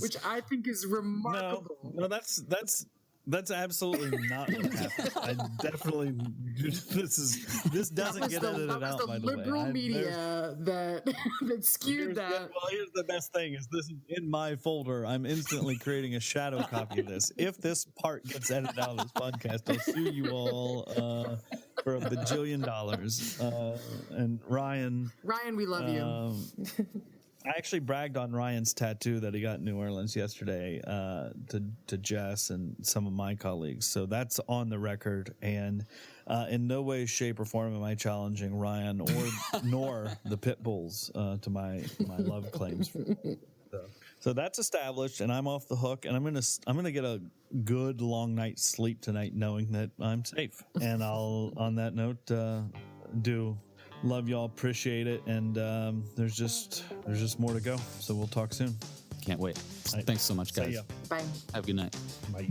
which I think is remarkable. No, that's absolutely not what happened. I definitely this doesn't get edited out. That was the liberal media that skewed that. Well, here's the best thing: is this is in my folder. I'm instantly creating a shadow copy of this. If this part gets edited out of this podcast, I'll sue you all for $1 bajillion. And Ryan, we love you. I actually bragged on Ryan's tattoo that he got in New Orleans yesterday to Jess and some of my colleagues. So that's on the record. And in no way, shape, or form am I challenging Ryan or nor the pit bulls to my love claims. So that's established, and I'm off the hook. And I'm gonna get a good long night's sleep tonight, knowing that I'm safe. And I'll, on that note, do. Love y'all, appreciate it, and there's just more to go. So we'll talk soon. Can't wait. Thanks so much, guys. Bye. Have a good night. Bye.